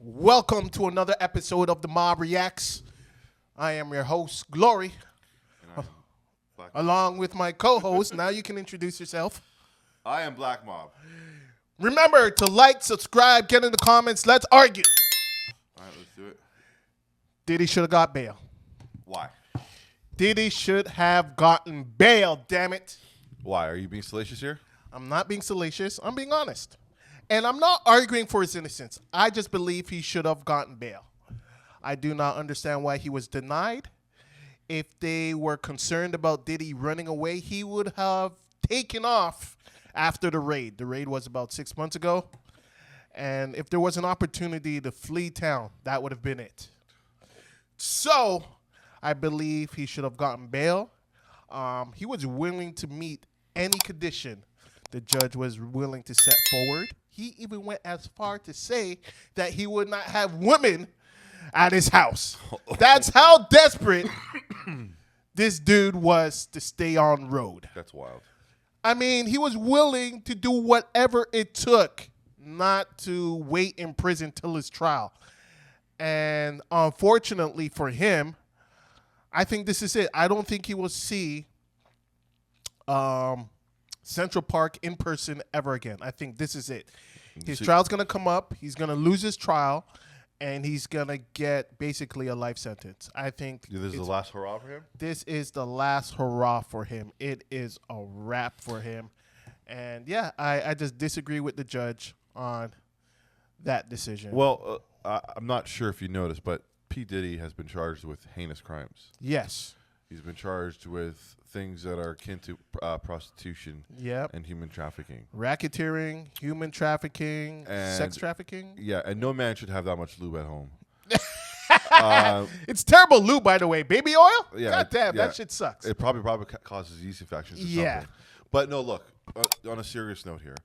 Welcome to another episode of the Mob Reacts. I am your host, Glory, along with my co-host. Now you can introduce yourself. I am Black Mob. Remember to like, subscribe, get in the comments. Let's argue. All right, let's do it. Diddy should have got bail. Why? Diddy should have gotten bail, damn it. Why? Are you being salacious here? I'm not being salacious. I'm being honest. And I'm not arguing for his innocence. I just believe he should have gotten bail. I do not understand why he was denied. If they were concerned about Diddy running away, he would have taken off after the raid. The raid was about 6 months ago. And if there was an opportunity to flee town, that would have been it. So I believe he should have gotten bail. He was willing to meet any condition the judge was willing to set forward. He even went as far to say that he would not have women at his house. That's how desperate this dude was to stay on road. That's wild. I mean, he was willing to do whatever it took not to wait in prison till his trial. And unfortunately for him, I think this is it. I don't think he will see Central Park in person ever again. I think this is it. His trial's going to come up. He's going to lose his trial, and he's going to get basically a life sentence. I think This is the last hurrah for him? this is the last hurrah for him. It is a wrap for him. And, yeah, I just disagree with the judge on that decision. Well, I'm not sure if you noticed, but P. Diddy has been charged with heinous crimes. Yes. He's been charged with things that are akin to prostitution Yep. and human trafficking. Racketeering, human trafficking, And- sex trafficking. Yeah, and no man should have that much lube at home. It's terrible lube, by the way. Baby oil? Yeah, God damn, yeah. that shit sucks. It probably causes yeast infections or Yeah. something. But no, look, on a serious note here,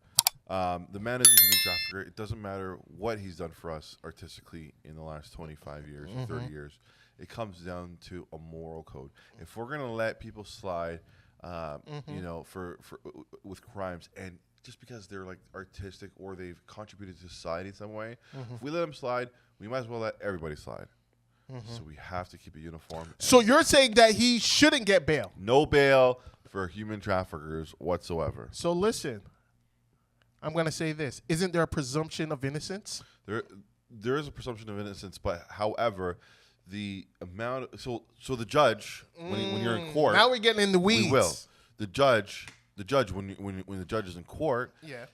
the man is a human trafficker. It doesn't matter what he's done for us artistically in the last 25 years or 30 years. It comes down to a moral code. If we're going to let people slide, you know, for with crimes, and just because they're like artistic or they've contributed to society in some way, if we let them slide, we might as well let everybody slide. So we have to keep it uniform. So you're saying that he shouldn't get bail? No bail for human traffickers whatsoever. So listen, I'm going to say this. Isn't there a presumption of innocence? There is a presumption of innocence, but however, the amount. So the judge, when you're in court, Now we're getting in the weeds. we will. The judge, when the judge is in court, Yeah.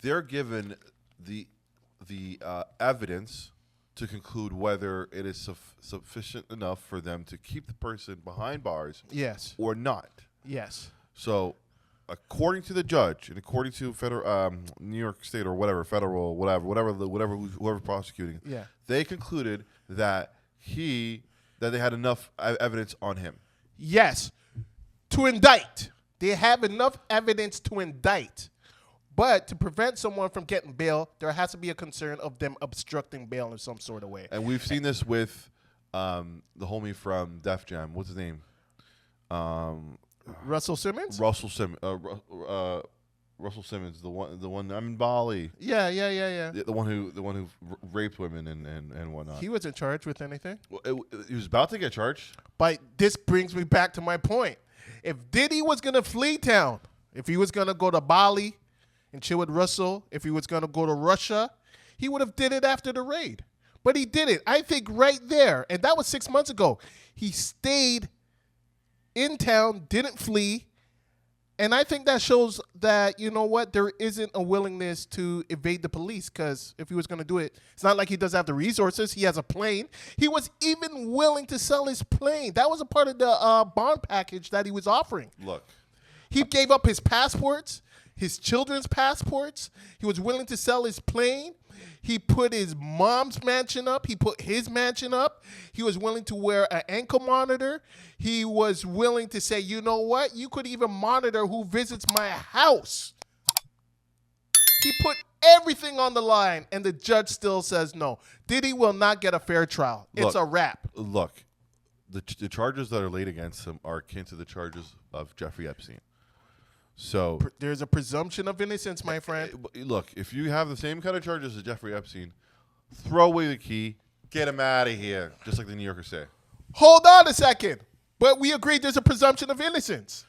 they're given the evidence to conclude whether it is sufficient enough for them to keep the person behind bars Yes. or not. Yes. So, according to the judge and according to federal, New York State or whatever, federal, whoever prosecuting, Yeah. they concluded that they had enough evidence on him. Yes. To indict. They have enough evidence to indict. But to prevent someone from getting bail, there has to be a concern of them obstructing bail in some sort of way. And we've seen this with the homie from Def Jam. What's his name? Russell Simmons? Russell Simmons. Russell Simmons, the one. I'm in Bali. Yeah. The one who raped women and whatnot. He wasn't charged with anything. Well, he was about to get charged. But this brings me back to my point. If Diddy was going to flee town, if he was going to go to Bali and chill with Russell, if he was going to go to Russia, he would have did it after the raid. But he didn't. I think right there, and that was 6 months ago, he stayed in town, didn't flee. And I think that shows that, you know what, there isn't a willingness to evade the police, because if he was going to do it, it's not like he doesn't have the resources. He has a plane. He was even willing to sell his plane. That was a part of the bond package that he was offering. Look, He gave up his passports, his children's passports. He was willing to sell his plane. He put his mom's mansion up. He put his mansion up. He was willing to wear an ankle monitor. He was willing to say, you know what? You could even monitor who visits my house. He put everything on the line, and the judge still says no. Diddy will not get a fair trial. It's a wrap. Look, the charges that are laid against him are akin to the charges of Jeffrey Epstein. So There's a presumption of innocence, my friend. look, if you have the same kind of charges as Jeffrey Epstein, throw away the key, get him out of here, just like the New Yorkers say. Hold on a second. But we agreed there's a presumption of innocence.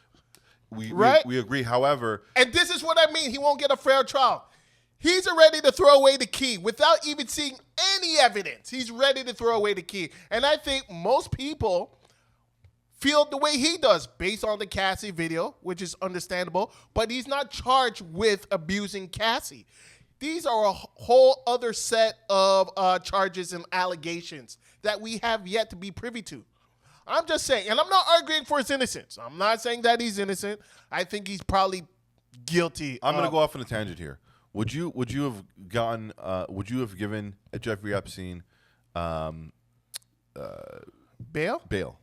Right? We agree. However, and this is what I mean. He won't get a fair trial. He's ready to throw away the key without even seeing any evidence. He's ready to throw away the key. And I think most people feel the way he does based on the Cassie video, which is understandable. But he's not charged with abusing Cassie. These are a whole other set of charges and allegations that we have yet to be privy to. I'm just saying, and I'm not arguing for his innocence. I'm not saying that he's innocent. I think he's probably guilty. I'm going to go off on a tangent here. Would you have given Jeffrey Epstein bail? Bail.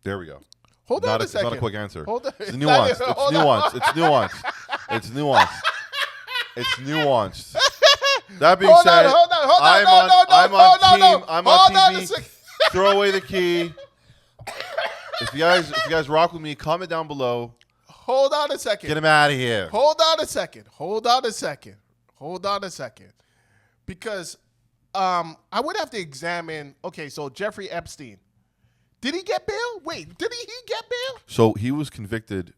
There we go. Hold on a second. It's not a quick answer. Hold on. It's nuanced. It's nuanced. That being said, I'm on team. Throw away the key. If you guys rock with me, comment down below. Hold on a second. Get him out of here. Hold on a second. Because I would have to examine. Okay, so Jeffrey Epstein, did he get bail? Wait, did he get bail? So he was convicted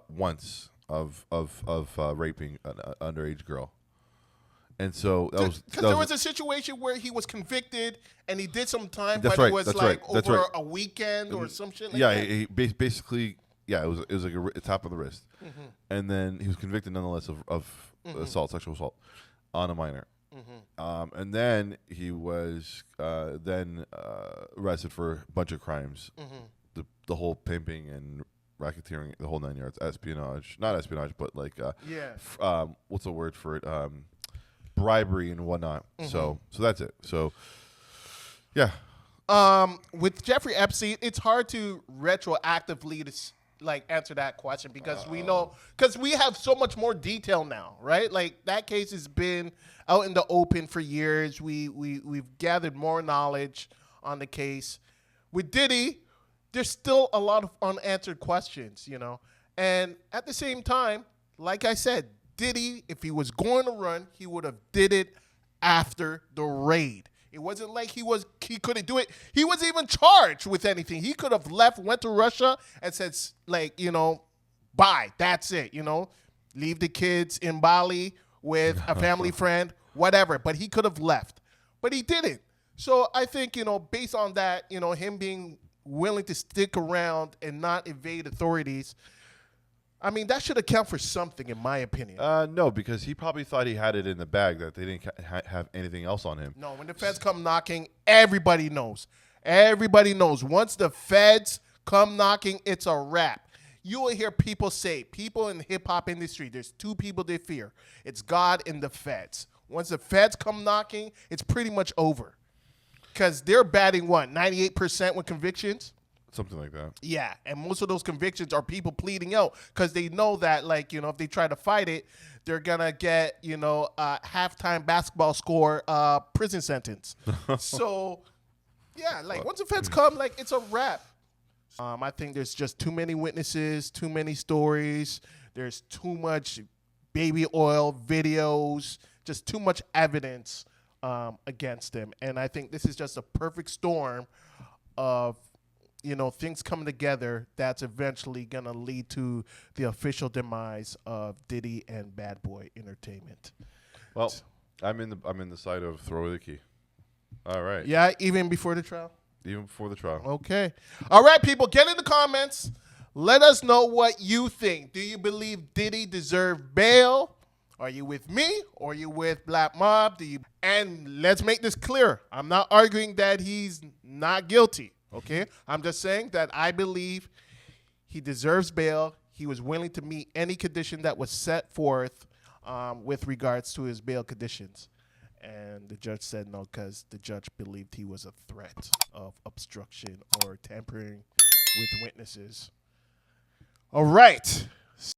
once of raping an underage girl. And so because there was a situation where he was convicted and he did some time, but right, it was that's like right, over a weekend or some shit like that. He basically, it was like a tap on the wrist, and then he was convicted nonetheless of assault, sexual assault on a minor, and then he was arrested for a bunch of crimes, the whole pimping and racketeering, the whole 9 yards, not espionage, but like what's the word for it? Bribery and whatnot. So that's it. So yeah. With Jeffrey Epstein, it's hard to retroactively answer that question because we have so much more detail now, right? Like that case has been out in the open for years. We've gathered more knowledge on the case. With Diddy, there's still a lot of unanswered questions, And at the same time, like I said, Diddy, if he was going to run, he would have did it after the raid. It wasn't like he couldn't do it. He wasn't even charged with anything. He could have left, went to Russia, and said, bye. That's it. Leave the kids in Bali with a family friend, whatever. But he could have left. But he didn't. So I think, based on that, him being willing to stick around and not evade authorities, I mean, that should account for something, in my opinion. No, because he probably thought he had it in the bag, that they didn't have anything else on him. No, when the feds come knocking, everybody knows. Everybody knows. Once the feds come knocking, it's a wrap. You will hear people in the hip-hop industry, there's two people they fear. It's God and the feds. Once the feds come knocking, it's pretty much over. Because they're batting, 98% with convictions? Something like that. Yeah, and most of those convictions are people pleading out because they know that, if they try to fight it, they're going to get, a halftime basketball score prison sentence. So, yeah, once the feds come, it's a wrap. I think there's just too many witnesses, too many stories. There's too much baby oil videos, just too much evidence against him. And I think this is just a perfect storm of things coming together that's eventually going to lead to the official demise of Diddy and Bad Boy Entertainment. Well, I'm in the side of throw away the key. All right. Yeah, even before the trial? Even before the trial. Okay. All right, people, get in the comments. Let us know what you think. Do you believe Diddy deserved bail? Are you with me or are you with Black Mob? And let's make this clear. I'm not arguing that he's not guilty. Okay, I'm just saying that I believe he deserves bail. He was willing to meet any condition that was set forth with regards to his bail conditions. And the judge said no because the judge believed he was a threat of obstruction or tampering with witnesses. All right.